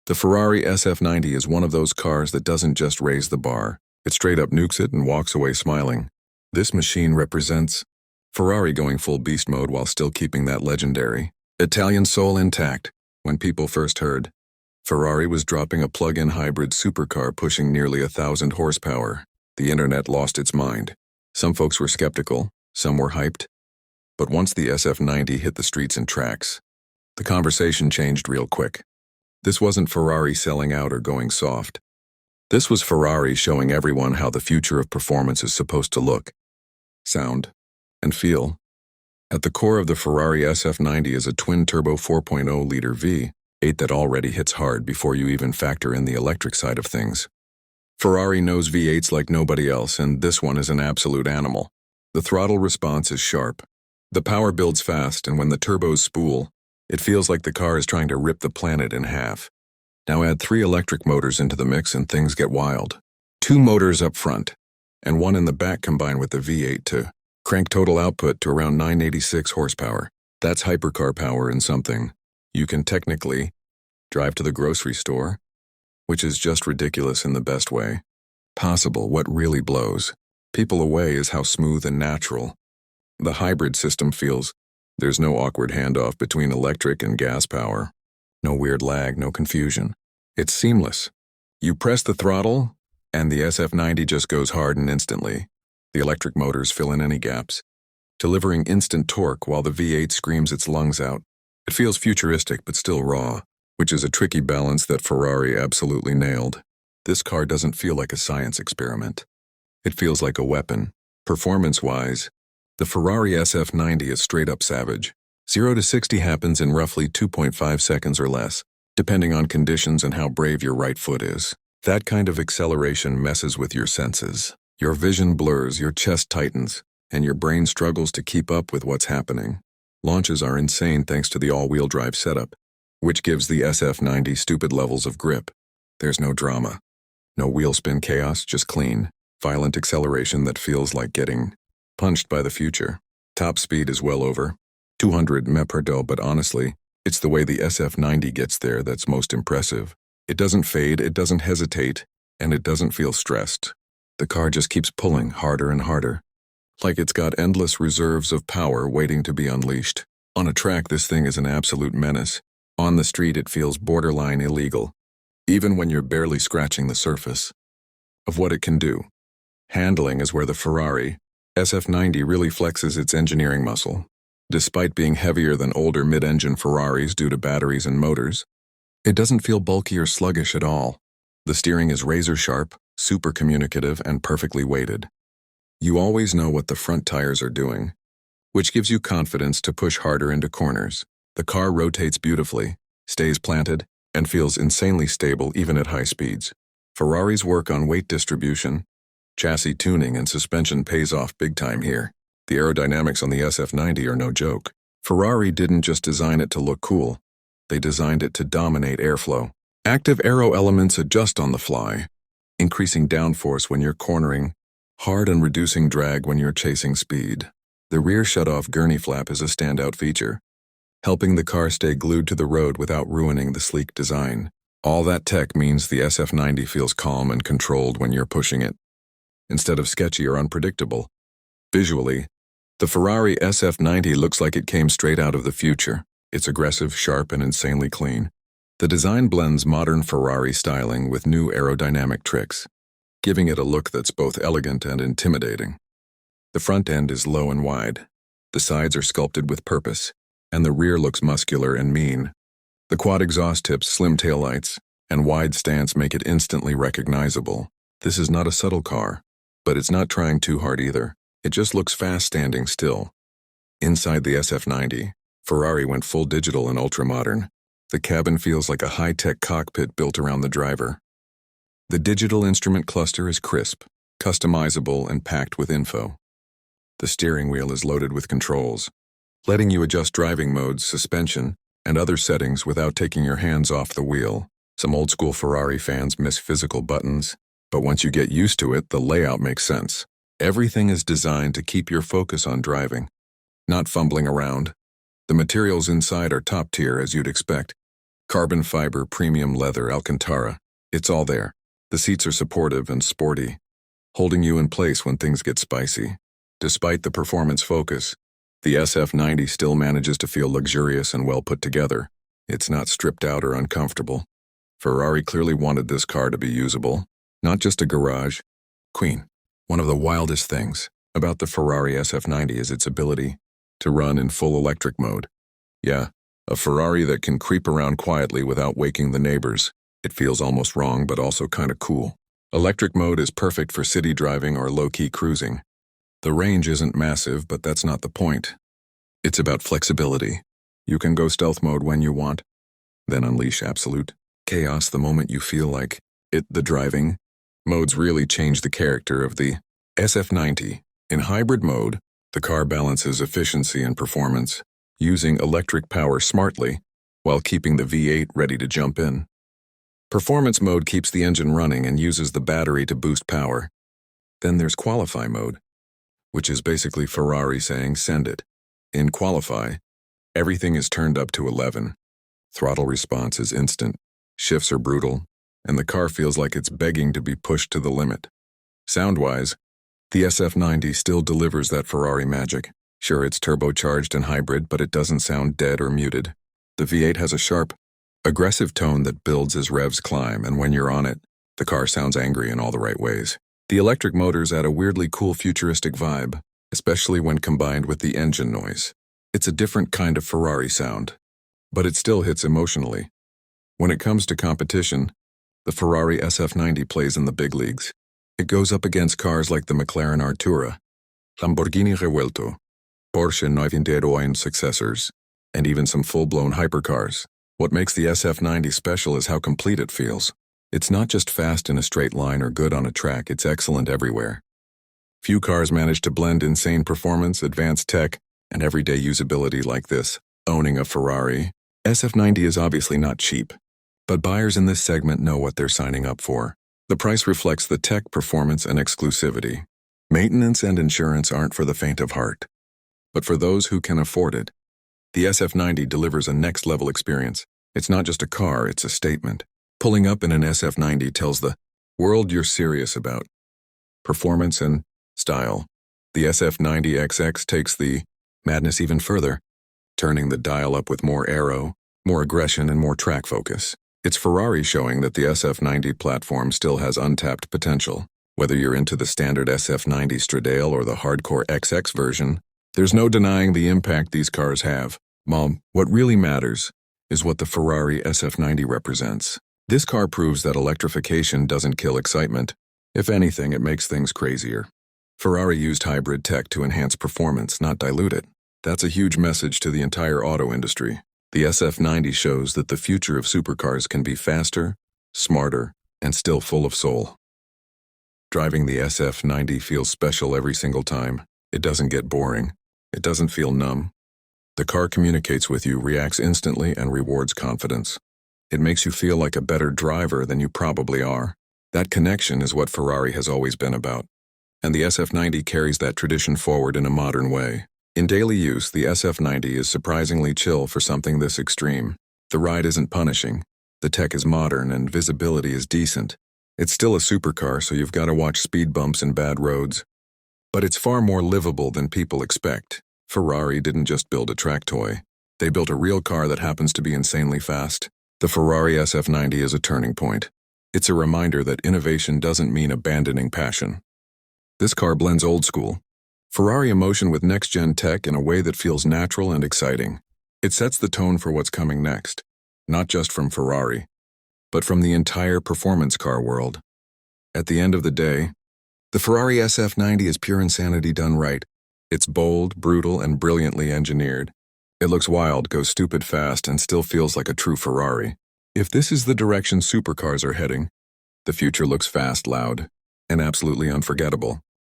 The Ferrari SF90 is one of those cars that doesn't just raise the bar, it straight up nukes it and walks away smiling. This machine represents Ferrari going full beast mode while still keeping that legendary Italian soul intact. When people first heard Ferrari was dropping a plug-in hybrid supercar pushing nearly 1,000 horsepower, the internet lost its mind. Some folks were skeptical, some were hyped. But once the SF90 hit the streets and tracks, the conversation changed real quick. This wasn't Ferrari selling out or going soft. This was Ferrari showing everyone how the future of performance is supposed to look, sound, and feel. At the core of the Ferrari SF90 is a twin-turbo 4.0-liter V8 that already hits hard before you even factor in the electric side of things. Ferrari knows V8s like nobody else, and this one is an absolute animal. The throttle response is sharp. The power builds fast, and when the turbos spool, it feels like the car is trying to rip the planet in half. Now add 3 electric motors into the mix and things get wild. 2 motors up front, and 1 in the back combined with the V8 to crank total output to around 986 horsepower. That's hypercar power in something you can technically drive to the grocery store, which is just ridiculous in the best way possible. What really blows people away is how smooth and natural the hybrid system feels. There's no awkward handoff between electric and gas power. No weird lag, no confusion. It's seamless. You press the throttle, and the SF90 just goes hard and instantly. The electric motors fill in any gaps, delivering instant torque while the V8 screams its lungs out. It feels futuristic but still raw, which is a tricky balance that Ferrari absolutely nailed. This car doesn't feel like a science experiment. It feels like a weapon. Performance-wise, the Ferrari SF90 is straight-up savage. 0 to 60 happens in roughly 2.5 seconds or less, depending on conditions and how brave your right foot is. That kind of acceleration messes with your senses. Your vision blurs, your chest tightens, and your brain struggles to keep up with what's happening. Launches are insane thanks to the all-wheel drive setup, which gives the SF90 stupid levels of grip. There's no drama. No wheel spin chaos, just clean, violent acceleration that feels like getting punched by the future. Top speed is well over 200 mph, but honestly, it's the way the SF90 gets there that's most impressive. It doesn't fade, it doesn't hesitate, and it doesn't feel stressed. The car just keeps pulling harder and harder, like it's got endless reserves of power waiting to be unleashed. On a track, this thing is an absolute menace. On the street, it feels borderline illegal, even when you're barely scratching the surface of what it can do. Handling is where the Ferrari SF90 really flexes its engineering muscle. Despite being heavier than older mid-engine Ferraris due to batteries and motors, it doesn't feel bulky or sluggish at all. The steering is razor-sharp, super communicative, and perfectly weighted. You always know what the front tires are doing, which gives you confidence to push harder into corners. The car rotates beautifully, stays planted, and feels insanely stable even at high speeds. Ferrari's work on weight distribution, chassis tuning, and suspension pays off big time here. The aerodynamics on the SF90 are no joke. Ferrari didn't just design it to look cool, they designed it to dominate airflow. Active aero elements adjust on the fly, increasing downforce when you're cornering hard and reducing drag when you're chasing speed. The rear shutoff gurney flap is a standout feature, helping the car stay glued to the road without ruining the sleek design. All that tech means the SF90 feels calm and controlled when you're pushing it, instead of sketchy or unpredictable. Visually, the Ferrari SF90 looks like it came straight out of the future. It's aggressive, sharp, and insanely clean. The design blends modern Ferrari styling with new aerodynamic tricks, giving it a look that's both elegant and intimidating. The front end is low and wide. The sides are sculpted with purpose, and the rear looks muscular and mean. The quad exhaust tips, slim taillights, and wide stance make it instantly recognizable. This is not a subtle car, but it's not trying too hard either. It just looks fast standing still. Inside the SF90, Ferrari went full digital and ultra-modern. The cabin feels like a high-tech cockpit built around the driver. The digital instrument cluster is crisp, customizable, and packed with info. The steering wheel is loaded with controls, letting you adjust driving modes, suspension, and other settings without taking your hands off the wheel. Some old-school Ferrari fans miss physical buttons, but once you get used to it, the layout makes sense. Everything is designed to keep your focus on driving, not fumbling around. The materials inside are top tier, as you'd expect. Carbon fiber, premium leather, Alcantara. It's all there. The seats are supportive and sporty, holding you in place when things get spicy. Despite the performance focus, the SF90 still manages to feel luxurious and well put together. It's not stripped out or uncomfortable. Ferrari clearly wanted this car to be usable, not just a garage queen. One of the wildest things about the Ferrari SF90 is its ability to run in full electric mode. Yeah, a Ferrari that can creep around quietly without waking the neighbors. It feels almost wrong, but also kind of cool. Electric mode is perfect for city driving or low-key cruising. The range isn't massive, but that's not the point. It's about flexibility. You can go stealth mode when you want, then unleash absolute chaos the moment you feel like it. The driving modes really change the character of the SF90. In hybrid mode, the car balances efficiency and performance, using electric power smartly while keeping the V8 ready to jump in. Performance mode keeps the engine running and uses the battery to boost power. Then there's qualify mode, which is basically Ferrari saying send it. In qualify, everything is turned up to 11. Throttle response is instant, shifts are brutal, and the car feels like it's begging to be pushed to the limit. Sound-wise, the SF90 still delivers that Ferrari magic. Sure, it's turbocharged and hybrid, but it doesn't sound dead or muted. The V8 has a sharp, aggressive tone that builds as revs climb, and when you're on it, the car sounds angry in all the right ways. The electric motors add a weirdly cool futuristic vibe, especially when combined with the engine noise. It's a different kind of Ferrari sound, but it still hits emotionally. When it comes to competition, the Ferrari SF90 plays in the big leagues. It goes up against cars like the McLaren Artura, Lamborghini Revuelto, Porsche 911 successors, and even some full-blown hypercars. What makes the SF90 special is how complete it feels. It's not just fast in a straight line or good on a track, it's excellent everywhere. Few cars manage to blend insane performance, advanced tech, and everyday usability like this. Owning a Ferrari SF90 is obviously not cheap, but buyers in this segment know what they're signing up for. The price reflects the tech, performance, and exclusivity. Maintenance and insurance aren't for the faint of heart, but for those who can afford it. The SF90 delivers a next-level experience. It's not just a car, it's a statement. Pulling up in an SF90 tells the world you're serious about performance and style. The SF90 XX takes the madness even further, turning the dial up with more aero, more aggression, and more track focus. It's Ferrari showing that the SF90 platform still has untapped potential. Whether you're into the standard SF90 Stradale or the hardcore XX version, there's no denying the impact these cars have. Mom, what really matters is what the Ferrari SF90 represents. This car proves that electrification doesn't kill excitement. If anything, it makes things crazier. Ferrari used hybrid tech to enhance performance, not dilute it. That's a huge message to the entire auto industry. The SF90 shows that the future of supercars can be faster, smarter, and still full of soul. Driving the SF90 feels special every single time. It doesn't get boring. It doesn't feel numb. The car communicates with you, reacts instantly, and rewards confidence. It makes you feel like a better driver than you probably are. That connection is what Ferrari has always been about. And the SF90 carries that tradition forward in a modern way. In daily use, the SF90 is surprisingly chill for something this extreme. The ride isn't punishing. The tech is modern and visibility is decent. It's still a supercar, so you've got to watch speed bumps and bad roads. But it's far more livable than people expect. Ferrari didn't just build a track toy. They built a real car that happens to be insanely fast. The Ferrari SF90 is a turning point. It's a reminder that innovation doesn't mean abandoning passion. This car blends old school Ferrari emotion with next-gen tech in a way that feels natural and exciting. It sets the tone for what's coming next, not just from Ferrari, but from the entire performance car world. At the end of the day, the Ferrari SF90 is pure insanity done right. It's bold, brutal, and brilliantly engineered. It looks wild, goes stupid fast, and still feels like a true Ferrari. If this is the direction supercars are heading, the future looks fast, loud, and absolutely unforgettable.